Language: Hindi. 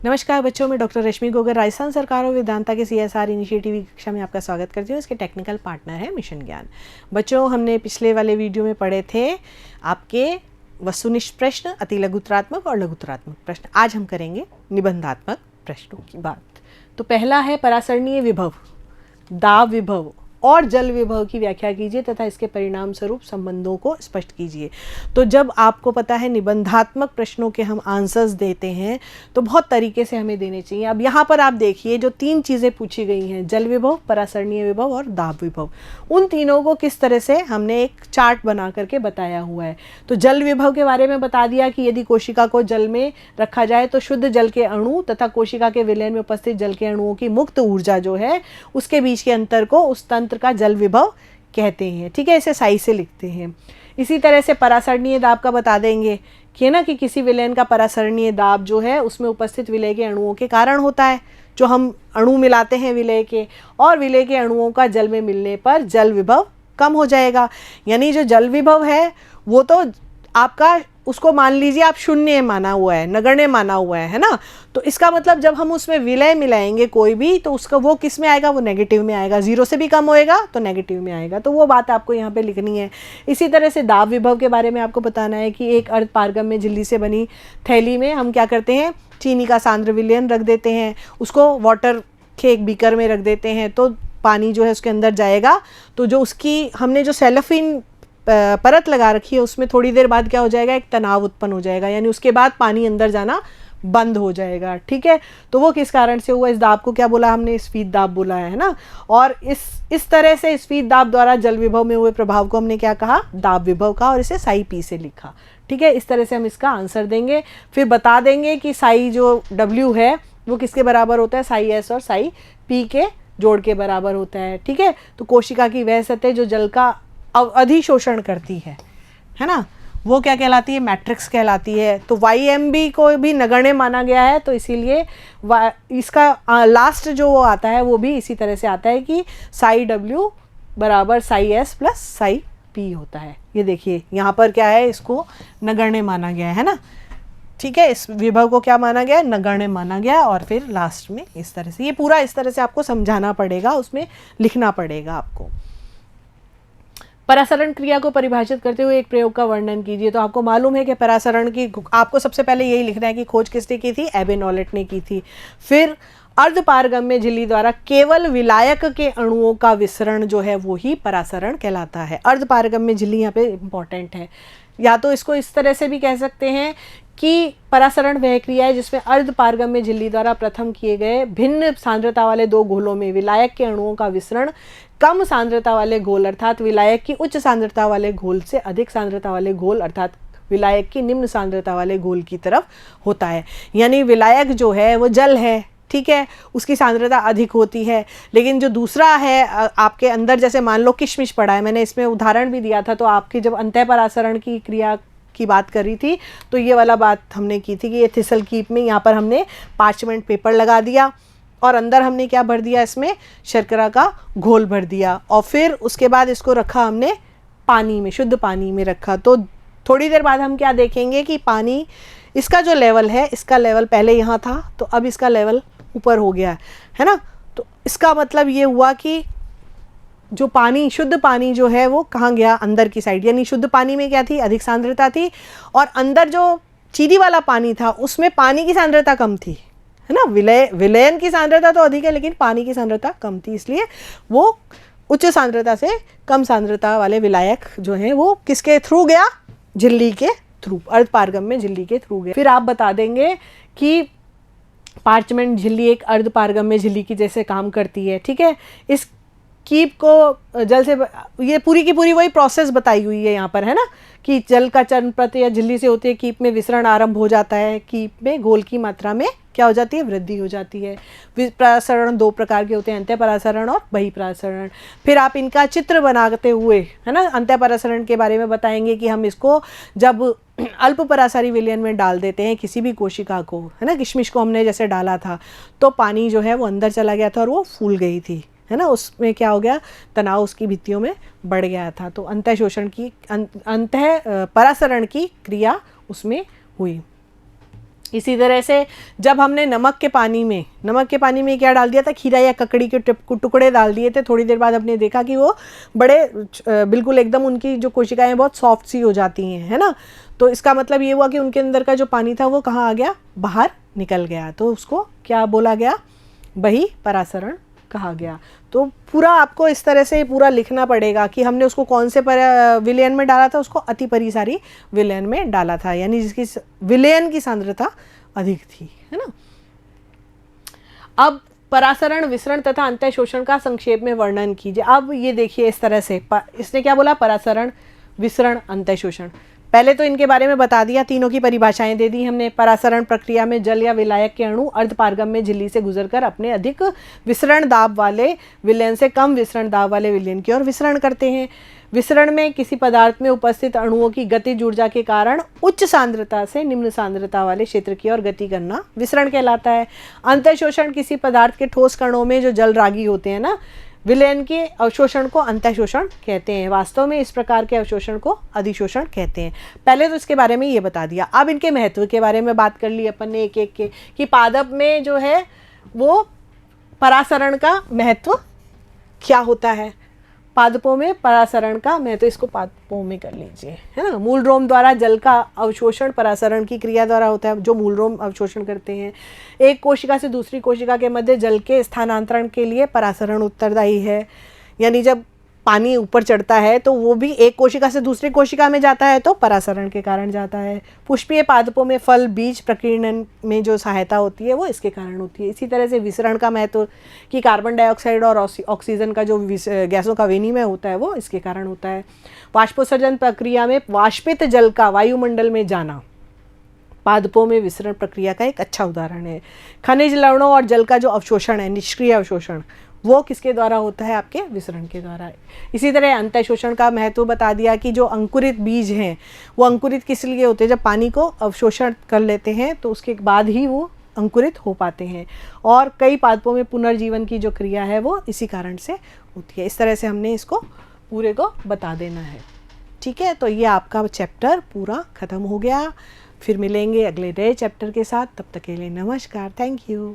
नमस्कार बच्चों, मैं डॉक्टर रश्मि गोगर राजस्थान सरकार और वेदांता के CSR इनिशिएटिव की कक्षा में आपका स्वागत करती हूँ। इसके टेक्निकल पार्टनर है मिशन ज्ञान। बच्चों, हमने पिछले वाले वीडियो में पढ़े थे आपके वस्तुनिष्ठ प्रश्न, अति लघुतरात्मक और लघुतरात्मक प्रश्न। आज हम करेंगे निबंधात्मक प्रश्नों की बात। तो पहला है परासरणीय विभव, दाब विभव और जल विभव की व्याख्या कीजिए तथा इसके परिणाम स्वरूप संबंधों को स्पष्ट कीजिए। तो जब आपको पता है निबंधात्मक प्रश्नों के हम आंसर्स देते हैं तो बहुत तरीके से हमें देने चाहिए। अब यहाँ पर आप देखिए जो तीन चीज़ें पूछी गई हैं, जल विभव, परासरणीय विभव और दाब विभव, उन तीनों को किस तरह से हमने एक चार्ट बना करके बताया हुआ है। तो जल विभव के बारे में बता दिया कि यदि कोशिका को जल में रखा जाए तो शुद्ध जल के अणु तथा कोशिका के विलयन में उपस्थित जल के अणुओं की मुक्त ऊर्जा जो है उसके बीच के अंतर को उस तंत्र का जल विभव कहते हैं। ठीक है, इसे साई से लिखते हैं। इसी तरह से परासरणीय दाब का बता देंगे कि ना कि किसी विलयन का परासरणीय दाब जो है उसमें उपस्थित विलय के अणुओं के कारण होता है। जो हम अणु मिलाते हैं विलय के, और विलय के अणुओं का जल में मिलने पर जल विभव कम हो जाएगा। यानी जो जल विभव है वो तो आपका, उसको मान लीजिए आप शून्य माना हुआ है, नगण्य माना हुआ है ना। तो इसका मतलब जब हम उसमें विलय मिलाएंगे कोई भी तो उसका वो किस में आएगा, वो नेगेटिव में आएगा। जीरो से भी कम होएगा तो नेगेटिव में आएगा। तो वो बात आपको यहाँ पे लिखनी है। इसी तरह से दाब विभव के बारे में आपको बताना है कि एक अर्ध पारगम्य झिल्ली से बनी थैली में हम क्या करते हैं, चीनी का सांद्र विलयन रख देते हैं, उसको वाटर के एक बीकर में रख देते हैं तो पानी जो है उसके अंदर जाएगा। तो जो उसकी हमने जो सेलोफिन परत लगा रखी है उसमें थोड़ी देर बाद क्या हो जाएगा, एक तनाव उत्पन्न हो जाएगा, यानी उसके बाद पानी अंदर जाना बंद हो जाएगा। ठीक है, तो वो किस कारण से हुआ, इस दाब को क्या बोला हमने, स्फीत दाब बोला है ना। और इस तरह से स्फीत दाब द्वारा जल विभव में हुए प्रभाव को हमने क्या कहा, दाब विभव का, और इसे साई पी से लिखा। ठीक है, इस तरह से हम इसका आंसर देंगे। फिर बता देंगे कि साई जो W है वो किसके बराबर होता है, साई S और साई P के जोड़ के बराबर होता है। ठीक है, तो कोशिका की वह सतह जो जल का अधिशोषण करती है ना, वो क्या कहलाती है, मैट्रिक्स कहलाती है। तो YMB को भी नगण्य माना गया है, तो इसीलिए इसका लास्ट जो वो आता है वो भी इसी तरह से आता है कि साई W बराबर Sai S plus psi P होता है। ये देखिए यहाँ पर क्या है, इसको नगण्य माना गया है ना। ठीक है, इस विभव को क्या माना गया, नगण्य माना गया। और फिर लास्ट में इस तरह से, ये पूरा इस तरह से आपको समझाना पड़ेगा, उसमें लिखना पड़ेगा आपको। परासरण क्रिया को परिभाषित करते हुए एक प्रयोग का वर्णन कीजिए। तो आपको मालूम है कि परासरण की, आपको सबसे पहले यही लिखना है कि खोज किसने की थी, एबे नॉलेट ने की थी। फिर अर्धपारगम्य झिल्ली द्वारा केवल विलायक के अणुओं का विसरण जो है वो ही परासरण कहलाता है। अर्धपारगम्य झिल्ली यहाँ पे इंपॉर्टेंट है। या तो इसको इस तरह से भी कह सकते हैं कि परासरण वह क्रिया है जिसमें अर्धपारगम्य झिल्ली द्वारा प्रथम किए गए भिन्न सांद्रता वाले दो घोलों में विलायक के अणुओं का विसरण कम सांद्रता वाले घोल अर्थात विलायक की उच्च सांद्रता वाले घोल से अधिक सांद्रता वाले घोल अर्थात विलायक की निम्न सांद्रता वाले घोल की तरफ होता है। यानी विलायक जो है वो जल है, ठीक है, उसकी सांद्रता अधिक होती है। लेकिन जो दूसरा है आपके अंदर, जैसे मान लो किशमिश पड़ा है, मैंने इसमें उदाहरण भी दिया था। तो आपकी जब अंतः परासरण की क्रिया की बात करी थी तो ये वाला बात हमने की थी कि ये थिसल कीप में यहाँ पर हमने पार्चमेंट पेपर लगा दिया और अंदर हमने क्या भर दिया, इसमें शर्करा का घोल भर दिया, और फिर उसके बाद इसको रखा हमने पानी में, शुद्ध पानी में रखा। तो थोड़ी देर बाद हम क्या देखेंगे कि पानी, इसका जो लेवल है, इसका लेवल पहले यहाँ था तो अब इसका लेवल ऊपर हो गया है ना। तो इसका मतलब ये हुआ कि जो पानी, शुद्ध पानी जो है वो कहाँ गया, अंदर की साइड। यानी शुद्ध पानी में क्या थी, अधिक सांद्रता थी, और अंदर जो चीनी वाला पानी था उसमें पानी की सांद्रता कम थी, है ना। विलयन की सांद्रता तो अधिक है लेकिन पानी की सांद्रता कम थी, इसलिए वो उच्च सांद्रता से कम सांद्रता वाले विलायक जो हैं वो किसके थ्रू गया, झिल्ली के थ्रू, अर्धपारगम्य झिल्ली के थ्रू गया। फिर आप बता देंगे कि पार्चमेंट झिल्ली एक अर्धपारगम्य झिल्ली की जैसे काम करती है। ठीक है, इस कीप को जल से, ये पूरी की पूरी वही प्रोसेस बताई हुई है यहाँ पर, है ना, कि जल का चरणपथ या झिल्ली से होती है, कीप में विसरण आरंभ हो जाता है, कीप में घोल की मात्रा में क्या हो जाती है, वृद्धि हो जाती है। परासरण दो प्रकार के होते हैं, अंतः परासरण और बहिःपरासरण। फिर आप इनका चित्र बनाते हुए, है ना, अंतः परासरण के बारे में बताएंगे कि हम इसको जब अल्प परासारी विलयन में डाल देते हैं किसी भी कोशिका को, है ना, किशमिश को हमने जैसे डाला था तो पानी जो है वो अंदर चला गया था और वो फूल गई थी, है ना, उसमें क्या हो गया, तनाव उसकी भित्तियों में बढ़ गया था। तो अंतः शोषण की, अंतः परासरण की क्रिया उसमें हुई। इसी तरह से जब हमने नमक के पानी में क्या डाल दिया था, खीरा या ककड़ी के टुकड़े डाल दिए थे, थोड़ी देर बाद हमने देखा कि वो बड़े बिल्कुल एकदम उनकी जो कोशिकाएं बहुत सॉफ्ट सी हो जाती हैं, है ना। तो इसका मतलब ये हुआ कि उनके अंदर का जो पानी था वो कहाँ आ गया, बाहर निकल गया। तो उसको क्या बोला गया, बही परासरण कहा गया। तो पूरा आपको इस तरह से पूरा लिखना पड़ेगा कि हमने उसको कौन से विलयन में डाला था, उसको अति परिसारी विलयन में डाला था, यानी जिसकी विलयन की सांद्रता अधिक थी, है ना। अब परासरण, विसरण तथा अंतः शोषण का संक्षेप में वर्णन कीजिए। अब ये देखिए इस तरह से इसने क्या बोला, परासरण, विसरण, अंतः शोषण। पहले तो इनके बारे में बता दिया, तीनों की परिभाषाएं दे दी हमने। परासरण प्रक्रिया में जल या विलायक के अणु अर्धपारगम्य झिल्ली से गुजरकर अपने अधिक विसरण दाब वाले विलयन से कम विसरण दाब वाले विलयन की ओर विसरण करते हैं। विसरण में किसी पदार्थ में उपस्थित अणुओं की गतिज ऊर्जा के कारण उच्च सांद्रता से निम्न सांद्रता वाले क्षेत्र की ओर गति करना विसरण कहलाता है। अंतः शोषण किसी पदार्थ के ठोस कणों में जो जल रागी होते हैं ना, विलयन के अवशोषण को अंतः शोषण कहते हैं। वास्तव में इस प्रकार के अवशोषण को अधिशोषण कहते हैं। पहले तो इसके बारे में ये बता दिया। अब इनके महत्व के बारे में बात कर ली अपन ने एक एक के, कि पादप में जो है वो परासरण का महत्व क्या होता है। पादपों में परासरण का महत्व, इसको पादपों में कर लीजिए, है ना। मूलरोम द्वारा जल का अवशोषण परासरण की क्रिया द्वारा होता है, जो मूलरोम अवशोषण करते हैं। एक कोशिका से दूसरी कोशिका के मध्य जल के स्थानांतरण के लिए परासरण उत्तरदायी है, यानी जब पानी ऊपर चढ़ता है तो वो भी एक कोशिका से दूसरी कोशिका में जाता है तो परासरण के कारण जाता है। पुष्पीय पादपों में फल बीज प्रकीर्णन में जो सहायता होती है वो इसके कारण होती है। इसी तरह से विसरण का महत्व कि कार्बन डाइऑक्साइड और ऑक्सीजन का जो गैसों का विनिमय होता है वो इसके कारण होता है। वाष्पोत्सर्जन प्रक्रिया में वाष्पित जल का वायुमंडल में जाना पादपों में विसरण प्रक्रिया का एक अच्छा उदाहरण है। खनिज लवणों और जल का जो अवशोषण है, निष्क्रिय अवशोषण, वो किसके द्वारा होता है, आपके विसरण के द्वारा। इसी तरह अंतः शोषण का महत्व बता दिया कि जो अंकुरित बीज हैं वो अंकुरित किस लिए होते हैं, जब पानी को अवशोषण कर लेते हैं तो उसके बाद ही वो अंकुरित हो पाते हैं। और कई पादपों में पुनर्जीवन की जो क्रिया है वो इसी कारण से होती है। इस तरह से हमने इसको पूरे को बता देना है, ठीक है। तो ये आपका चैप्टर पूरा ख़त्म हो गया। फिर मिलेंगे अगले नए चैप्टर के साथ, तब तक के लिए नमस्कार, थैंक यू।